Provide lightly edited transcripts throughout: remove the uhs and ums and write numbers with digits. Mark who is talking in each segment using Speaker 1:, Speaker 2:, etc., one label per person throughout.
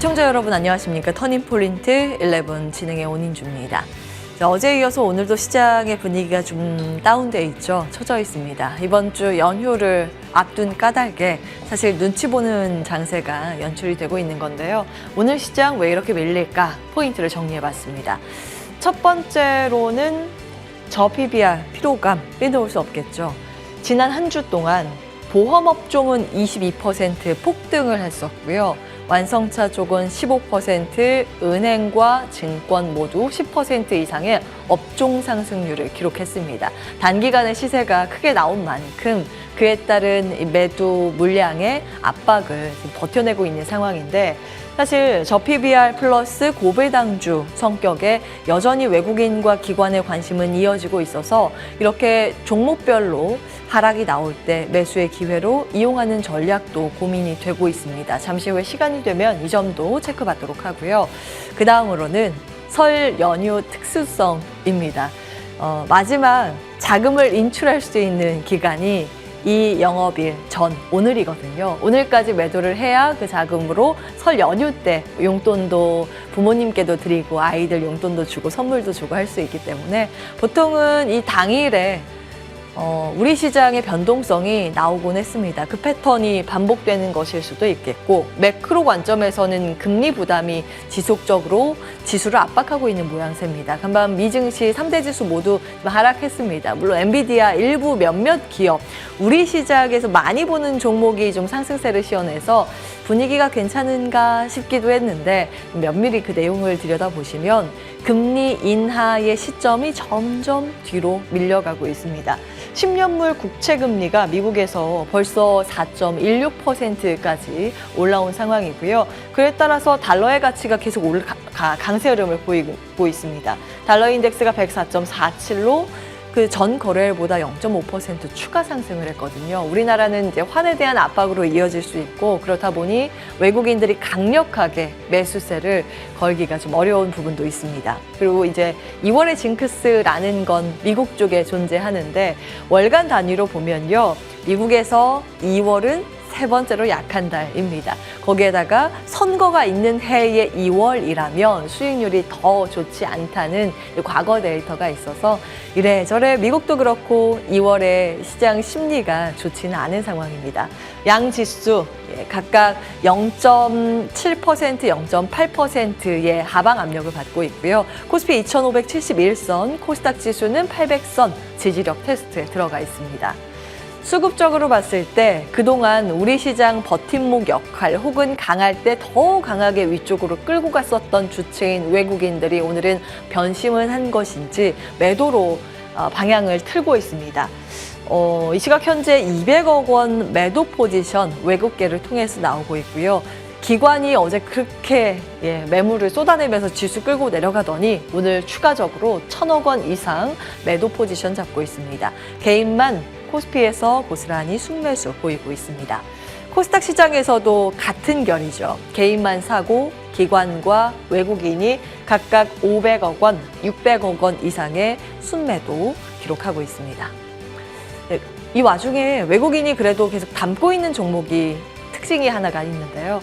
Speaker 1: 시청자 여러분 안녕하십니까? 터닝포인트 11 진행의 온인주입니다. 자, 어제에 이어서 오늘도 시장의 분위기가 좀 다운돼 있죠. 처져 있습니다. 이번 주 연휴를 앞둔 까닭에 사실 눈치 보는 장세가 연출이 되고 있는 건데요. 오늘 시장 왜 이렇게 밀릴까? 포인트를 정리해봤습니다. 첫 번째로는 저PBR 피로감 빼놓을 수 없겠죠. 지난 한 주 동안 보험업종은 22% 폭등을 했었고요. 완성차 쪽은 15%, 은행과 증권 모두 10% 이상의 업종 상승률을 기록했습니다. 단기간에 시세가 크게 나온 만큼 그에 따른 매도 물량의 압박을 지금 버텨내고 있는 상황인데 사실 저PBR 플러스 고배당주 성격에 여전히 외국인과 기관의 관심은 이어지고 있어서 이렇게 종목별로 하락이 나올 때 매수의 기회로 이용하는 전략도 고민이 되고 있습니다. 잠시 후에 시간이 되면 이 점도 체크받도록 하고요. 그 다음으로는 설 연휴 특수성입니다. 마지막 자금을 인출할 수 있는 기간이 이 영업일 전 오늘이거든요. 오늘까지 매도를 해야 그 자금으로 설 연휴 때 용돈도 부모님께도 드리고 아이들 용돈도 주고 선물도 주고 할 수 있기 때문에 보통은 이 당일에 우리 시장의 변동성이 나오곤 했습니다. 그 패턴이 반복되는 것일 수도 있겠고 매크로 관점에서는 금리 부담이 지속적으로 지수를 압박하고 있는 모양새입니다. 간밤 미증시 3대 지수 모두 하락했습니다. 물론 엔비디아 일부 몇몇 기업, 우리 시장에서 많이 보는 종목이 좀 상승세를 시원해서 분위기가 괜찮은가 싶기도 했는데 면밀히 그 내용을 들여다보시면 금리 인하의 시점이 점점 뒤로 밀려가고 있습니다. 10년물 국채금리가 미국에서 벌써 4.16%까지 올라온 상황이고요. 그에 따라서 달러의 가치가 계속 강세 흐름을 보이고 있습니다. 달러 인덱스가 104.47로 그 전 거래일보다 0.5% 추가 상승을 했거든요. 우리나라는 이제 환에 대한 압박으로 이어질 수 있고 그렇다 보니 외국인들이 강력하게 매수세를 걸기가 좀 어려운 부분도 있습니다. 그리고 이제 2월의 징크스라는 건 미국 쪽에 존재하는데 월간 단위로 보면요. 미국에서 2월은 세 번째로 약한 달입니다. 거기에다가 선거가 있는 해의 2월이라면 수익률이 더 좋지 않다는 과거 데이터가 있어서 이래저래 미국도 그렇고 2월에 시장 심리가 좋지는 않은 상황입니다. 양 지수 각각 0.7%, 0.8%의 하방 압력을 받고 있고요. 코스피 2571선, 코스닥 지수는 800선 지지력 테스트에 들어가 있습니다. 수급적으로 봤을 때 그동안 우리 시장 버팀목 역할 혹은 강할 때 더 강하게 위쪽으로 끌고 갔었던 주체인 외국인들이 오늘은 변심을 한 것인지 매도로 방향을 틀고 있습니다. 이 시각 현재 200억 원 매도 포지션 외국계를 통해서 나오고 있고요. 기관이 어제 그렇게 매물을 쏟아내면서 지수 끌고 내려가더니 오늘 추가적으로 1,000억 원 이상 매도 포지션 잡고 있습니다. 개인만 코스피에서 고스란히 순매수 보이고 있습니다. 코스닥 시장에서도 같은 결이죠. 개인만 사고 기관과 외국인이 각각 500억 원, 600억 원 이상의 순매도 기록하고 있습니다. 이 와중에 외국인이 그래도 계속 담고 있는 종목이 특징이 하나가 있는데요.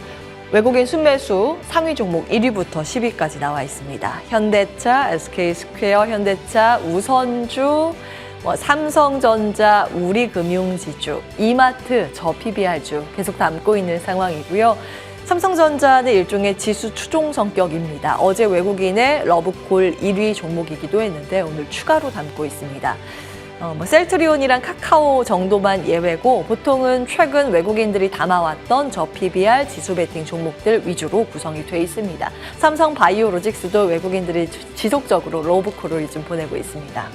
Speaker 1: 외국인 순매수 상위 종목 1위부터 10위까지 나와 있습니다. 현대차, SK스퀘어, 현대차, 우선주, 삼성전자, 우리금융지주, 이마트, 저PBR주 계속 담고 있는 상황이고요. 삼성전자는 일종의 지수 추종 성격입니다. 어제 외국인의 러브콜 1위 종목이기도 했는데 오늘 추가로 담고 있습니다. 셀트리온이랑 카카오 정도만 예외고 보통은 최근 외국인들이 담아왔던 저PBR 지수 베팅 종목들 위주로 구성이 돼 있습니다. 삼성 바이오로직스도 외국인들이 지속적으로 러브콜을 좀 보내고 있습니다.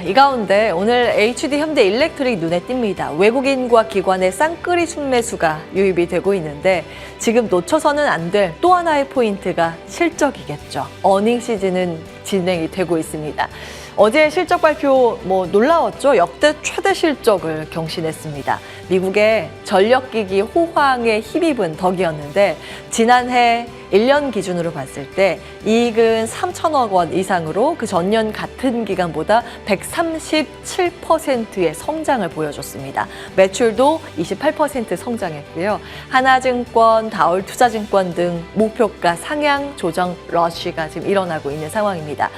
Speaker 1: 이 가운데 오늘 HD 현대 일렉트릭 눈에 띕니다. 외국인과 기관의 쌍끌이 순매수가 유입이 되고 있는데 지금 놓쳐서는 안 될 또 하나의 포인트가 실적이겠죠. 어닝 시즌은 진행이 되고 있습니다. 어제 실적 발표 놀라웠죠. 역대 최대 실적을 경신했습니다. 미국의 전력기기 호황에 힘입은 덕이었는데 지난해 1년 기준으로 봤을 때 이익은 3천억 원 이상으로 그 전년 같은 기간보다 137%의 성장을 보여줬습니다. 매출도 28% 성장했고요. 하나증권, 다올투자증권 등 목표가 상향 조정 러쉬가 지금 일어나고 있는 상황입니다.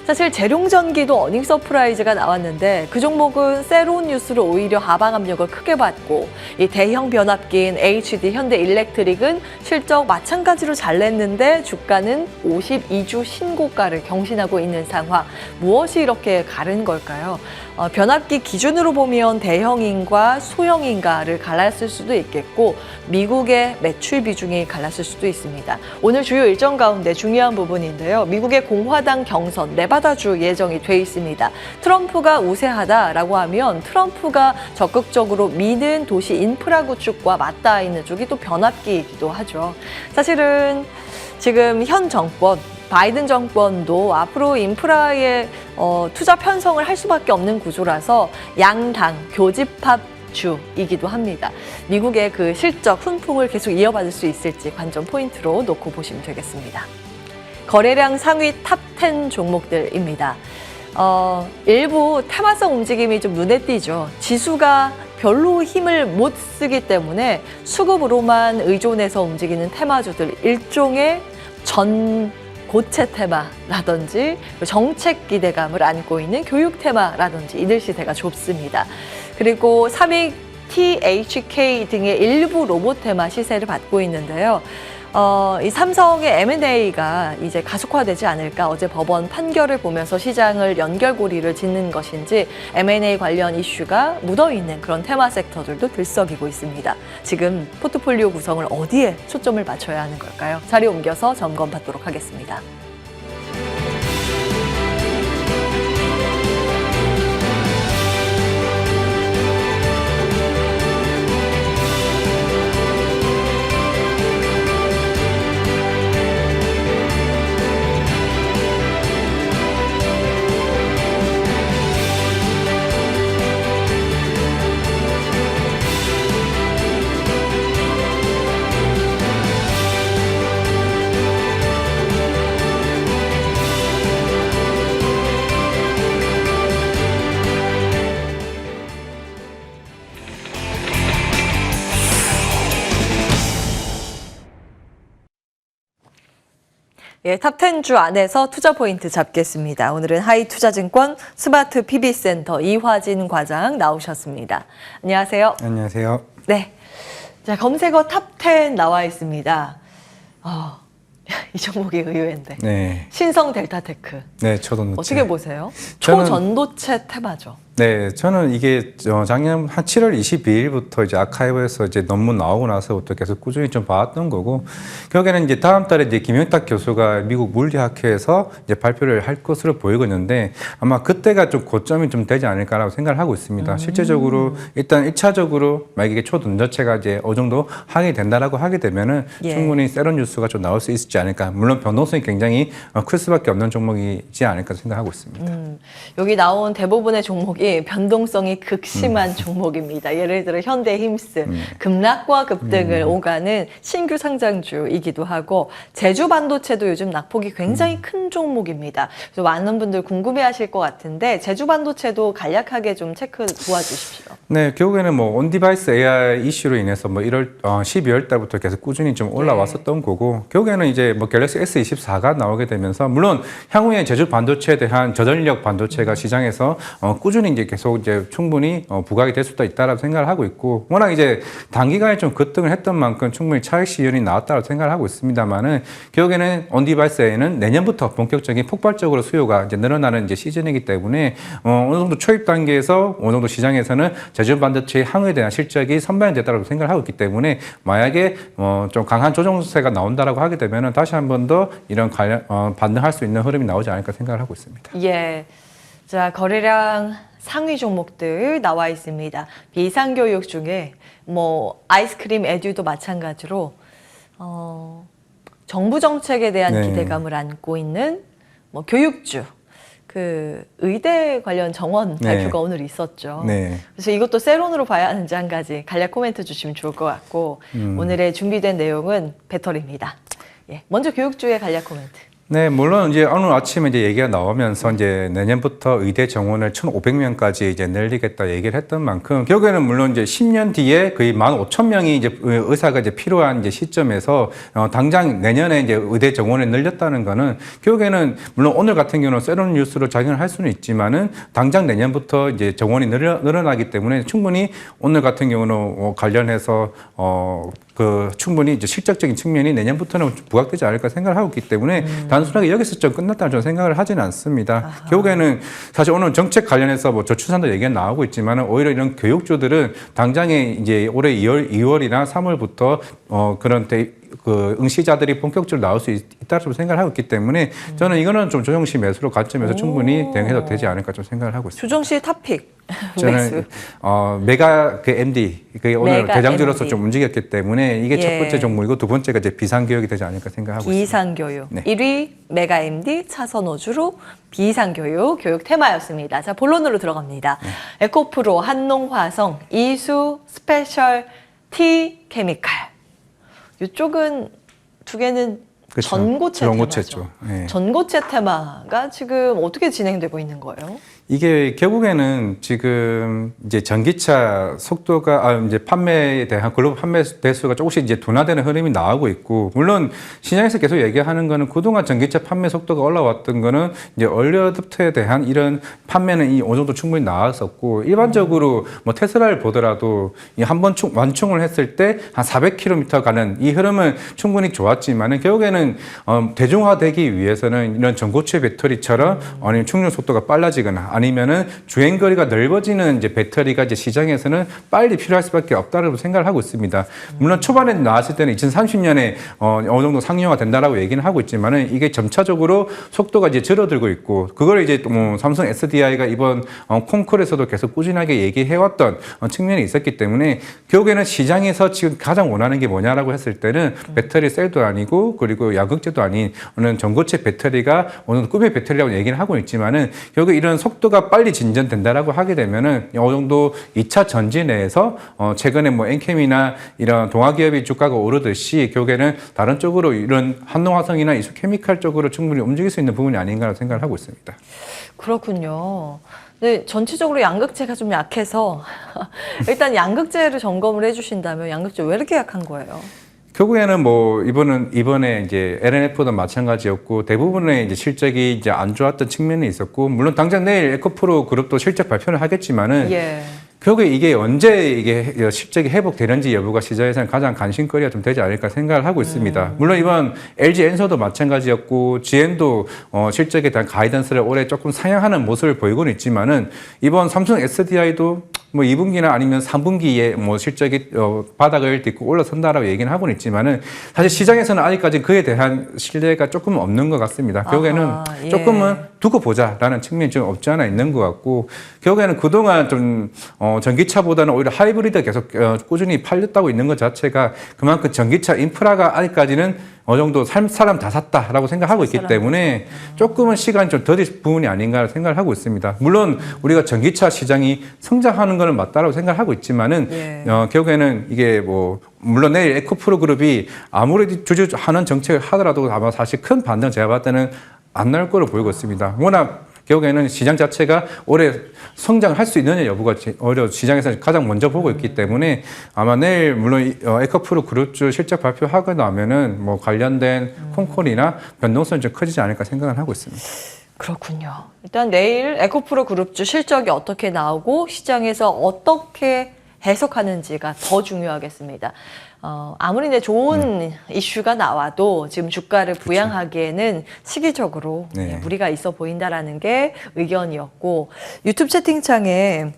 Speaker 1: 사실 재룡전기도 어닝 서프라이즈가 나왔는데 그 종목은 새로운 뉴스로 오히려 하방 압력을 크게 받고 이 대형 변압기인 HD 현대일렉트릭은 실적 마찬가지로 잘 냈는데 주가는 52주 신고가를 경신하고 있는 상황. 무엇이 이렇게 다른 걸까요? 변압기 기준으로 보면 대형인가 소형인가를 갈랐을 수도 있겠고 미국의 매출 비중이 갈랐을 수도 있습니다. 오늘 주요 일정 가운데 중요한 부분인데요. 미국의 공화당 경선 네바다주 예정이 돼 있습니다. 트럼프가 우세하다라고 하면 트럼프가 적극적으로 미는 도시 인프라 구축과 맞닿아 있는 쪽이 또 변압기이기도 하죠. 사실은 지금 현 정권 바이든 정권도 앞으로 인프라에 투자 편성을 할 수밖에 없는 구조라서 양당 교집합주이기도 합니다. 미국의 그 실적 훈풍을 계속 이어받을 수 있을지 관전 포인트로 놓고 보시면 되겠습니다. 거래량 상위 탑 10 종목들입니다. 일부 테마성 움직임이 좀 눈에 띄죠. 지수가 별로 힘을 못 쓰기 때문에 수급으로만 의존해서 움직이는 테마주들 일종의 고체 테마라든지 정책 기대감을 안고 있는 교육 테마라든지 이들 시세가 좁습니다. 그리고 3위 THK 등의 일부 로봇 테마 시세를 받고 있는데요. 이 삼성의 M&A가 이제 가속화되지 않을까 어제 법원 판결을 보면서 시장을 연결고리를 짓는 것인지 M&A 관련 이슈가 묻어있는 그런 테마 섹터들도 들썩이고 있습니다. 지금 포트폴리오 구성을 어디에 초점을 맞춰야 하는 걸까요? 자리 옮겨서 점검받도록 하겠습니다. 예, 탑 10주 안에서 투자 포인트 잡겠습니다. 오늘은 하이투자증권 스마트 PB센터 이화진 과장 나오셨습니다. 안녕하세요.
Speaker 2: 안녕하세요.
Speaker 1: 네, 자 검색어 탑 10 나와 있습니다. 이 종목이 의외인데.
Speaker 2: 네.
Speaker 1: 신성 델타테크.
Speaker 2: 네, 초전도체.
Speaker 1: 어떻게 보세요? 초전도체 테마죠.
Speaker 2: 네, 저는 이게 작년 한 7월 22일부터 이제 아카이브에서 이제 논문 나오고 나서부터 계속 꾸준히 좀 봐왔던 거고, 결국에는 이제 다음 달에 이제 김영탁 교수가 미국 물리학회에서 이제 발표를 할 것으로 보이고 있는데 아마 그때가 좀 고점이 좀 되지 않을까라고 생각을 하고 있습니다. 실제적으로 일단 1차적으로 만약에 초전도체가 이제 어느 정도 하게 된다라고 하게 되면은 충분히 새로운 뉴스가 좀 나올 수 있지 않을까. 물론 변동성이 굉장히 클 수밖에 없는 종목이지 않을까 생각하고 있습니다.
Speaker 1: 여기 나온 대부분의 종목이 변동성이 극심한 종목입니다. 예를 들어 현대힘스, 급락과 급등을 오가는 신규 상장주이기도 하고 제주반도체도 요즘 낙폭이 굉장히 큰 종목입니다. 그래서 많은 분들 궁금해하실 것 같은데 제주반도체도 간략하게 좀 체크 도와주십시오.
Speaker 2: 네, 결국에는 뭐 온디바이스 AI 이슈로 인해서 뭐 12월 달부터 계속 꾸준히 좀 올라왔었던 거고 결국에는 이제 뭐 갤럭시 S24가 나오게 되면서 물론 향후에 제주 반도체에 대한 저전력 반도체가 시장에서 꾸준히 이제 계속 이제 충분히 부각이 될 수도 있다라고 생각을 하고 있고 워낙 이제 단기간에 좀 급등을 했던 만큼 충분히 차익 시연이 나왔다고 생각을 하고 있습니다만은 결국에는 온디바이스에는 내년부터 본격적인 폭발적으로 수요가 이제 늘어나는 이제 시즌이기 때문에 어느 정도 초입 단계에서 어느 정도 시장에서는 제주 반도체의 향후에 대한 실적이 선반이 됐다고 생각을 하고 있기 때문에 만약에 좀 강한 조정세가 나온다라고 하게 되면은 다시 한 번 더 이런 반등할 수 있는 흐름이 나오지 않을까 생각을 하고 있습니다.
Speaker 1: 예. 자, 거래량 상위 종목들 나와 있습니다. 비상교육 중에 뭐 아이스크림 에듀도 마찬가지로 정부 정책에 대한 기대감을 안고 있는 뭐 교육주 그 의대 관련 정원
Speaker 2: 네.
Speaker 1: 발표가 오늘 있었죠.
Speaker 2: 네.
Speaker 1: 그래서 이것도 세론으로 봐야 하는지 한 가지 간략 코멘트 주시면 좋을 것 같고 오늘의 준비된 내용은 배터리입니다. 예, 먼저 교육주의 간략 코멘트.
Speaker 2: 네, 물론 이제 오늘 아침에 이제 얘기가 나오면서 이제 내년부터 의대 정원을 1,500명까지 이제 늘리겠다 얘기를 했던 만큼 결국에는 물론 이제 10년 뒤에 거의 15,000명이 이제 의사가 이제 필요한 이제 시점에서 당장 내년에 이제 의대 정원을 늘렸다는 거는 결국에는 물론 오늘 같은 경우는 세론 뉴스로 작용을 할 수는 있지만은 당장 내년부터 이제 정원이 늘어나기 때문에 충분히 오늘 같은 경우는 관련해서 충분히 이제 실적적인 측면이 내년부터는 부각되지 않을까 생각을 하고 있기 때문에 단순하게 여기서 좀 끝났다는 저는 생각을 하지는 않습니다.
Speaker 1: 아하.
Speaker 2: 결국에는 사실 오늘 정책 관련해서 뭐 저출산도 얘기가 나오고 있지만 오히려 이런 교육주들은 당장에 이제 올해 2월이나 3월부터 그런 응시자들이 본격적으로 나올 수 있다고 생각을 하고 있기 때문에 저는 이거는 좀 조정시 매수로 관점에서 충분히 대응해도 되지 않을까 좀 생각을 하고 있습니다.
Speaker 1: 조정시 탑픽.
Speaker 2: 저는 메가 MD 오늘
Speaker 1: 메가
Speaker 2: 대장주로서
Speaker 1: MD.
Speaker 2: 좀 움직였기 때문에 이게 첫
Speaker 1: 예.
Speaker 2: 번째 종목이고 두 번째가 이제 비상교육이 되지 않을까 생각하고 있습니다.
Speaker 1: 비상교육.
Speaker 2: 네.
Speaker 1: 1위 메가 MD 차선호주로 비상교육 교육 테마였습니다. 자, 본론으로 들어갑니다.
Speaker 2: 네.
Speaker 1: 에코프로, 한농화성, 이수 스페셜 티 케미칼. 이쪽은 두 개는
Speaker 2: 그렇죠.
Speaker 1: 전고체
Speaker 2: 전고체죠.
Speaker 1: 테마죠.
Speaker 2: 네.
Speaker 1: 전고체 테마가 지금 어떻게 진행되고 있는 거예요?
Speaker 2: 이게 결국에는 지금 이제 전기차 속도가 이제 판매에 대한 글로벌 판매 대수가 조금씩 이제 둔화되는 흐름이 나오고 있고 물론 시장에서 계속 얘기하는 거는 그동안 전기차 판매 속도가 올라왔던 거는 이제 얼리어답터에 대한 이런 판매는 어느 정도 충분히 나왔었고 일반적으로 뭐 테슬라를 보더라도 한번 완충을 했을 때 한 400km 가는 이 흐름은 충분히 좋았지만은 결국에는 대중화되기 위해서는 이런 전고체 배터리처럼 아니면 충전 속도가 빨라지거나 아니면은 주행거리가 넓어지는 이제 배터리가 이제 시장에서는 빨리 필요할 수밖에 없다고 생각을 하고 있습니다. 물론 초반에 나왔을 때는 2030년에 어느 정도 상용화 된다라고 얘기는 하고 있지만은 이게 점차적으로 속도가 이제 줄어들고 있고 그걸 이제 또 삼성 SDI가 이번 콩쿨에서도 계속 꾸준하게 얘기해왔던 측면이 있었기 때문에 결국에는 시장에서 지금 가장 원하는 게 뭐냐라고 했을 때는 배터리 셀도 아니고 그리고 야극제도 아닌 어느 전고체 배터리가 어느 정도 꿈의 배터리라고 얘기는 하고 있지만은 결국 이런 속도가 빨리 진전된다라고 하게 되면은 어느 정도 2차 전지 내에서 최근에 뭐 엔캠이나 이런 동화기업이 주가가 오르듯이 결국에는 다른 쪽으로 이런 한농화성이나 이수케미칼 쪽으로 충분히 움직일 수 있는 부분이 아닌가라고 생각을 하고 있습니다.
Speaker 1: 그렇군요. 네, 전체적으로 양극재가 좀 약해서 일단 양극재를 점검을 해주신다면 양극재 왜 이렇게 약한 거예요?
Speaker 2: 결국에는 뭐 이번에 이제 LNF도 마찬가지였고 대부분의 이제 실적이 이제 안 좋았던 측면이 있었고 물론 당장 내일 에코프로 그룹도 실적 발표를 하겠지만은
Speaker 1: 예.
Speaker 2: 결국에 이게 언제 이게 실적이 회복되는지 여부가 시장에서는 가장 관심거리가 좀 되지 않을까 생각을 하고 있습니다. 물론 이번 LG 엔서도 마찬가지였고 GM도 실적에 대한 가이던스를 올해 조금 상향하는 모습을 보이고는 있지만은 이번 삼성 SDI도 뭐 2분기나 아니면 3분기에 뭐 실적이 바닥을 딛고 올라선다라고 얘기는 하고는 있지만은 사실 시장에서는 아직까지 그에 대한 신뢰가 조금 없는 것 같습니다. 결국에는
Speaker 1: 예.
Speaker 2: 조금은 두고 보자라는 측면이 좀 없지 않아 있는 것 같고 결국에는 그동안 좀 전기차보다는 오히려 하이브리드 계속 꾸준히 팔렸다고 있는 것 자체가 그만큼 전기차 인프라가 아직까지는 어느 정도 사람 다 샀다라고 생각하고 있기 때문에 조금은 시간이 좀 더딜 부분이 아닌가 생각을 하고 있습니다. 물론 우리가 전기차 시장이 성장하는 거는 맞다라고 생각을 하고 있지만은
Speaker 1: 예.
Speaker 2: 결국에는 이게 뭐 물론 내일 에코프로 그룹이 아무리 주주하는 정책을 하더라도 아마 사실 큰 반등 제가 봤을 때는 안 나올 거로 보이고 있습니다. 워낙 결국에는 시장 자체가 올해 성장할 수 있느냐 여부가 오히려 시장에서 가장 먼저 보고 있기 때문에 아마 내일 물론 에코프로 그룹주 실적 발표하고 나면은 뭐 관련된 콩콜이나 변동성이 좀 커지지 않을까 생각을 하고 있습니다.
Speaker 1: 그렇군요. 일단 내일 에코프로 그룹주 실적이 어떻게 나오고 시장에서 어떻게 해석하는지가 더 중요하겠습니다. 아무리 좋은 이슈가 나와도 지금 주가를 부양하기에는 시기적으로
Speaker 2: 네.
Speaker 1: 무리가 있어 보인다라는 게 의견이었고 유튜브 채팅창에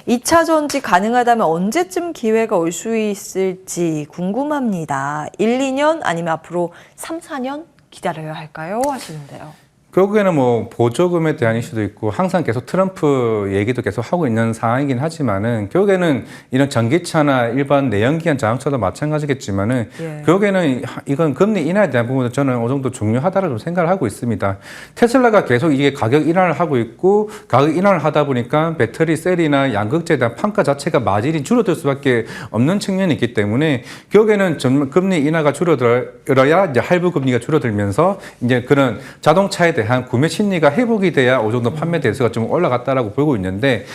Speaker 1: 2차 전지 가능하다면 언제쯤 기회가 올 수 있을지 궁금합니다. 1, 2년 아니면 앞으로 3, 4년 기다려야 할까요? 하시는데요.
Speaker 2: 결국에는 뭐 보조금에 대한 이슈도 있고 항상 계속 트럼프 얘기도 계속 하고 있는 상황이긴 하지만은 결국에는 이런 전기차나 일반 내연기관 자동차도 마찬가지겠지만은
Speaker 1: 예.
Speaker 2: 결국에는 이건 금리 인하에 대한 부분도 저는 어느 정도 중요하다라고 생각을 하고 있습니다. 테슬라가 계속 이게 가격 인하를 하고 있고 가격 인하를 하다 보니까 배터리 셀이나 양극재에 대한 판가 자체가 마진이 줄어들 수밖에 없는 측면이 있기 때문에 결국에는 금리 인하가 줄어들어야 이제 할부 금리가 줄어들면서 이제 그런 자동차에 대한 구매 심리가 회복이 돼야 어느 정도 판매 대수가 좀 올라갔다라고 보고 있는데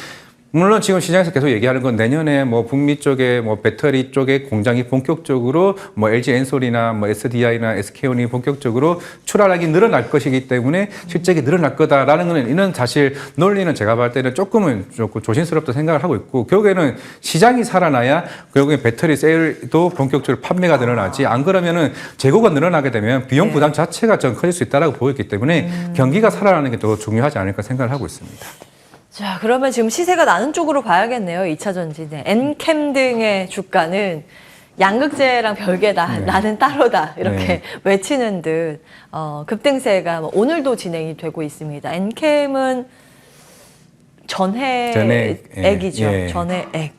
Speaker 2: 물론 지금 시장에서 계속 얘기하는 건 내년에 뭐 북미 쪽에 뭐 배터리 쪽에 공장이 본격적으로 뭐 LG 엔솔이나 뭐 SDI나 SK온이 본격적으로 출하량이 늘어날 것이기 때문에 실적이 늘어날 거다라는 거는 이런 사실 논리는 제가 봤을 때는 조금은 조금 조심스럽다 생각을 하고 있고 결국에는 시장이 살아나야 결국에 배터리 셀도 본격적으로 판매가 늘어나지 안 그러면은 재고가 늘어나게 되면 비용 부담 자체가 좀 커질 수 있다라고 보였기 때문에 경기가 살아나는 게 더 중요하지 않을까 생각을 하고 있습니다.
Speaker 1: 자, 그러면 지금 시세가 나는 쪽으로 봐야겠네요. 2차 전지네. 엔캠 등의 주가는 양극재랑 별개다.
Speaker 2: 네.
Speaker 1: 나는 따로다. 이렇게
Speaker 2: 네.
Speaker 1: 외치는 듯 급등세가 오늘도 진행이 되고 있습니다. 엔캠은 전해액이죠.
Speaker 2: 예.
Speaker 1: 전해액.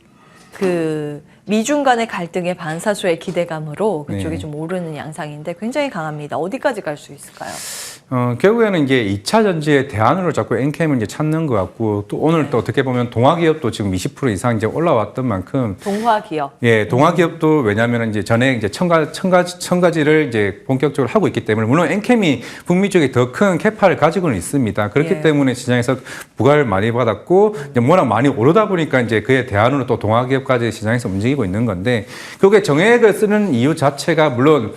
Speaker 1: 그 미중 간의 갈등의 반사수의 기대감으로 그쪽이
Speaker 2: 네.
Speaker 1: 좀 오르는 양상인데 굉장히 강합니다. 어디까지 갈 수 있을까요?
Speaker 2: 결국에는 이제 2차 전지의 대안으로 자꾸 엔캠을 이제 찾는 것 같고 또 오늘 또 어떻게 보면 동화기업도 지금 20% 이상 이제 올라왔던 만큼
Speaker 1: 동화기업.
Speaker 2: 예, 동화기업도 왜냐하면 이제 전에 이제 첨가지를 이제 본격적으로 하고 있기 때문에 물론 엔캠이 북미 쪽에 더 큰 캐파를 가지고는 있습니다. 그렇기
Speaker 1: 예.
Speaker 2: 때문에 시장에서 부과를 많이 받았고 이제 워낙 많이 오르다 보니까 이제 그의 대안으로 또 동화기업까지 시장에서 움직이고 있는 건데 그게 정액을 쓰는 이유 자체가 물론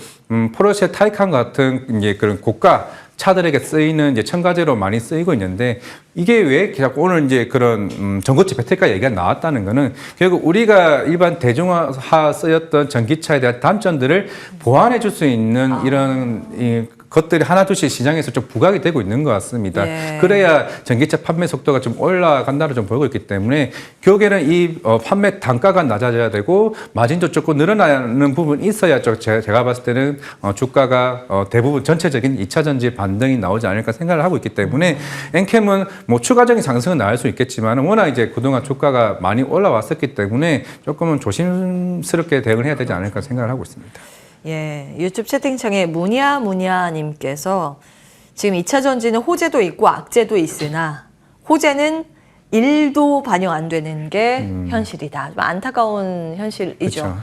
Speaker 2: 포르쉐 타이칸 같은 이제 그런 고가 차들에게 쓰이는 이제 첨가제로 많이 쓰이고 있는데 이게 왜 자꾸 오늘 이제 그런 전고체 배터리가 얘기가 나왔다는 거는 결국 우리가 일반 대중화 쓰였던 전기차에 대한 단점들을 보완해 줄 수 있는 이런 것들이 하나둘씩 시장에서 좀 부각이 되고 있는 것 같습니다.
Speaker 1: 예.
Speaker 2: 그래야 전기차 판매 속도가 좀 올라간다로 좀 보고 있기 때문에 결국에는 이 판매 단가가 낮아져야 되고 마진도 조금 늘어나는 부분이 있어야 제가 봤을 때는 주가가 대부분 전체적인 2차 전지 반등이 나오지 않을까 생각을 하고 있기 때문에 엔캠은 뭐 추가적인 상승은 나올 수 있겠지만 워낙 이제 그동안 주가가 많이 올라왔었기 때문에 조금은 조심스럽게 대응을 해야 되지 않을까 생각을 하고 있습니다.
Speaker 1: 예, 유튜브 채팅창에 무냐무냐님께서 지금 2차 전지는 호재도 있고 악재도 있으나 호재는 1도 반영 안 되는 게 현실이다. 좀 안타까운 현실이죠.
Speaker 2: 그쵸.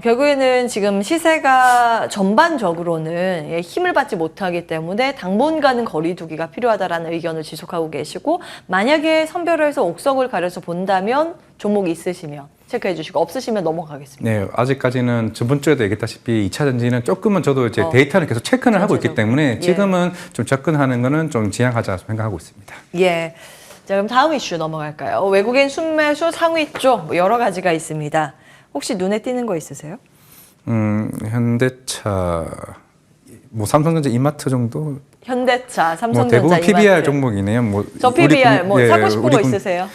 Speaker 1: 결국에는 지금 시세가 전반적으로는 예, 힘을 받지 못하기 때문에 당분간은 거리두기가 필요하다라는 의견을 지속하고 계시고 만약에 선별을 해서 옥석을 가려서 본다면 종목이 있으시면 체크해 주시고 없으시면 넘어가겠습니다.
Speaker 2: 네, 아직까지는 저번 주에도 얘기했다시피 2차 전지는 조금은 저도 이제 데이터를 계속 체크는 하고 있기 때문에 지금은 좀 접근하는 거는 좀 지양하자 생각하고 있습니다.
Speaker 1: 예. 자, 그럼 다음 이슈 넘어갈까요? 외국인 순매수 상위 쪽 뭐 여러 가지가 있습니다. 혹시 눈에 띄는 거 있으세요?
Speaker 2: 현대차, 뭐 삼성전자, 이마트 정도.
Speaker 1: 현대차,
Speaker 2: 뭐
Speaker 1: 삼성전자,
Speaker 2: 대부분 PBR
Speaker 1: 이마트.
Speaker 2: 종목이네요. 뭐
Speaker 1: 저 PBR 뭐
Speaker 2: 예,
Speaker 1: 사고 싶은 거
Speaker 2: 우리
Speaker 1: 있으세요?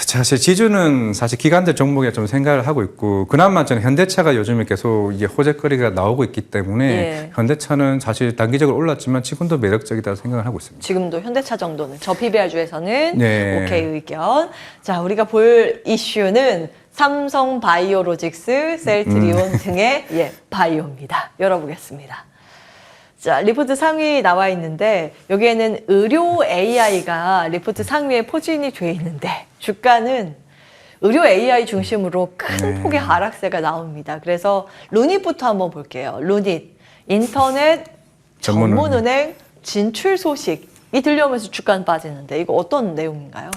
Speaker 2: 사실 지주는 사실 기관들 종목에 좀 생각을 하고 있고 그나마 저는 현대차가 요즘에 계속 이게 호재거리가 나오고 있기 때문에
Speaker 1: 예.
Speaker 2: 현대차는 사실 단기적으로 올랐지만 지금도 매력적이다고 생각을 하고 있습니다.
Speaker 1: 지금도 현대차 정도는 저 PBR 주에서는
Speaker 2: 네.
Speaker 1: 오케이 의견. 자, 우리가 볼 이슈는 삼성 바이오로직스, 셀트리온 등의 예, 바이오입니다. 열어보겠습니다. 자, 리포트 상위 나와 있는데 여기에는 의료 AI가 리포트 상위에 포진이 돼 있는데 주가는 의료 AI 중심으로 큰 폭의 하락세가 나옵니다. 그래서 루닛부터 한번 볼게요. 루닛, 인터넷 전문은행 진출 소식이 들려오면서 주가는 빠지는데 이거 어떤 내용인가요?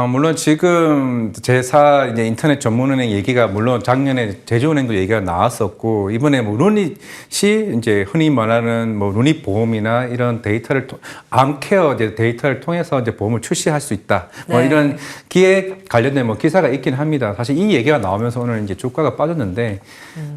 Speaker 2: 물론 지금 제4 이제 인터넷 전문은행 얘기가 물론 작년에 제주은행도 얘기가 나왔었고 이번에 뭐 루닛이 이제 흔히 말하는 뭐 루닛 보험이나 이런 데이터를 암케어 이제 데이터를 통해서 이제 보험을 출시할 수 있다. 뭐
Speaker 1: 네.
Speaker 2: 이런 기획 관련된 뭐 기사가 있긴 합니다. 사실 이 얘기가 나오면서 오늘 이제 주가가 빠졌는데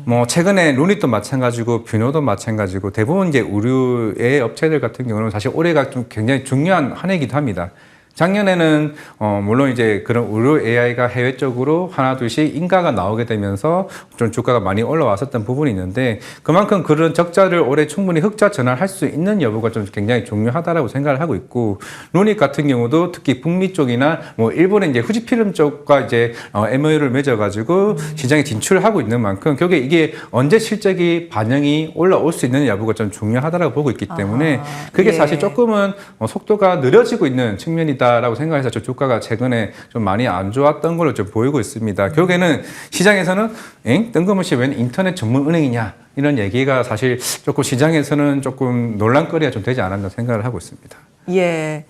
Speaker 2: 뭐 최근에 루닛도 마찬가지고 뷰노도 마찬가지고 대부분 이제 의료의 업체들 같은 경우는 사실 올해가 좀 굉장히 중요한 한 해이기도 합니다. 작년에는 물론 이제 그런 의료 AI가 해외 쪽으로 하나 둘씩 인가가 나오게 되면서 좀 주가가 많이 올라왔었던 부분이 있는데 그만큼 그런 적자를 올해 충분히 흑자 전환할 수 있는 여부가 좀 굉장히 중요하다라고 생각을 하고 있고 루닉 같은 경우도 특히 북미 쪽이나 뭐 일본의 이제 후지필름 쪽과 이제 MOU를 맺어가지고 시장에 진출하고 있는 만큼 결국에 이게 언제 실적이 반영이 올라올 수 있는 여부가 좀 중요하다라고 보고 있기 때문에 그게
Speaker 1: 예.
Speaker 2: 사실 조금은 속도가 느려지고 있는 측면이다. 라고 생각해서 저 주가가 최근에 좀 많이 안 좋았던 걸로 좀 보이고 있습니다. 결국에는 시장에서는 뜬금없이 웬 인터넷 전문 은행이냐 이런 얘기가 사실 조금 시장에서는 조금 논란거리가 좀 되지 않았나 생각을 하고 있습니다.
Speaker 1: 예.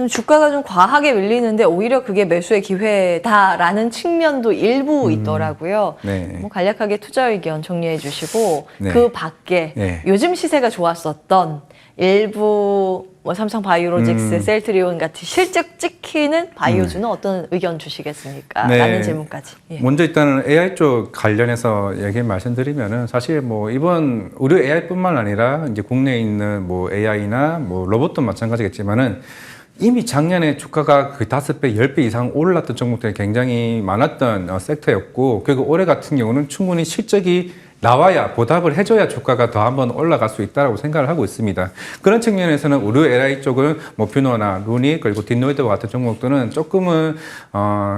Speaker 1: 주가가 좀 과하게 밀리는데 오히려 그게 매수의 기회다라는 측면도 일부 있더라고요.
Speaker 2: 네.
Speaker 1: 뭐 간략하게 투자 의견 정리해 주시고
Speaker 2: 네.
Speaker 1: 그 밖에
Speaker 2: 네.
Speaker 1: 요즘 시세가 좋았었던 일부 뭐 삼성 바이오로직스, 셀트리온 같이 실적 찍히는 바이오주는 어떤 의견 주시겠습니까?
Speaker 2: 네.
Speaker 1: 라는 질문까지. 예.
Speaker 2: 먼저 일단은 AI 쪽 관련해서 얘기 말씀드리면은 사실 뭐 이번 의료 AI뿐만 아니라 이제 국내에 있는 뭐 AI나 뭐 로봇도 마찬가지겠지만은 이미 작년에 주가가 그 5배, 10배 이상 올랐던 종목들이 굉장히 많았던 섹터였고, 그리고 올해 같은 경우는 충분히 실적이 나와야 보답을 해줘야 주가가 더 한번 올라갈 수 있다고 생각을 하고 있습니다. 그런 측면에서는 의료 AI 쪽은 뭐 뷰노나 루닉 그리고 딥노이드와 같은 종목들은 조금은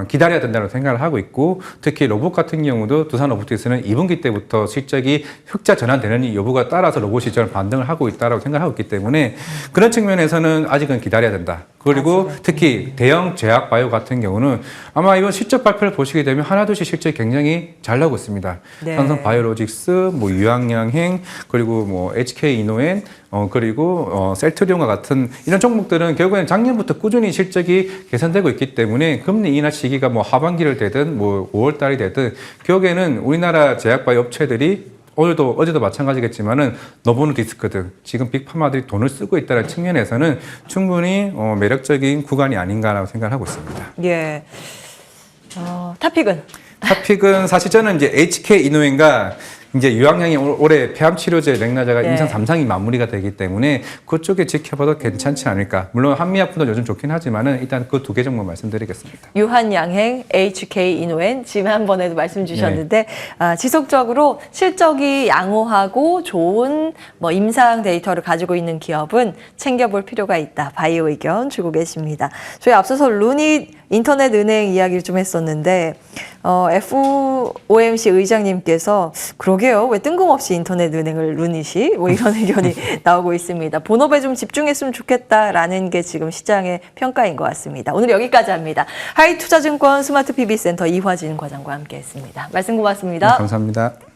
Speaker 2: 기다려야 된다고 생각을 하고 있고, 특히 로봇 같은 경우도 두산 로보틱스는 2분기 때부터 실적이 흑자 전환되는 여부가 따라서 로봇 시장을 반등을 하고 있다고 생각하고 있기 때문에 그런 측면에서는 아직은 기다려야 된다. 그리고 특히 대형 제약 바이오 같은 경우는 아마 이번 실적 발표를 보시게 되면 하나둘씩 실적이 굉장히 잘 나오고 있습니다.
Speaker 1: 네.
Speaker 2: 삼성 바이오로직스, 뭐 유황양행, 그리고 뭐 HK 이노엔, 그리고 셀트리온과 같은 이런 종목들은 결국에는 작년부터 꾸준히 실적이 개선되고 있기 때문에 금리 인하 시기가 뭐 하반기를 되든 뭐 5월 달이 되든 결국에는 우리나라 제약 바이오 업체들이 오늘도 어제도 마찬가지겠지만은 노보노디스크 등 지금 빅파마들이 돈을 쓰고 있다는 측면에서는 충분히 매력적인 구간이 아닌가라고 생각을 하고 있습니다.
Speaker 1: 예. 타픽은?
Speaker 2: 타픽은 사실 저는 이제 HK 이노엔과 이제 유황양이 올해 폐암 치료제 맥나자가
Speaker 1: 네.
Speaker 2: 임상 3상이 마무리가 되기 때문에 그쪽에 지켜봐도 괜찮지 않을까. 물론 한미약품도 요즘 좋긴 하지만은 일단 그 두 개 정도 말씀드리겠습니다.
Speaker 1: 유한양행, HK 이노엔 지난번에도 말씀 주셨는데 지속적으로 실적이 양호하고 좋은 뭐 임상 데이터를 가지고 있는 기업은 챙겨볼 필요가 있다. 바이오 의견 주고 계십니다. 저희 앞서서 루닛 인터넷 은행 이야기를 좀 했었는데 FOMC 의장님께서 그러게요. 왜 뜬금없이 인터넷 은행을 루닛이 뭐 이런 의견이 나오고 있습니다. 본업에 좀 집중했으면 좋겠다라는 게 지금 시장의 평가인 것 같습니다. 오늘 여기까지 합니다. 하이투자증권 스마트 PB센터 이화진 과장과 함께했습니다. 말씀 고맙습니다.
Speaker 2: 네, 감사합니다.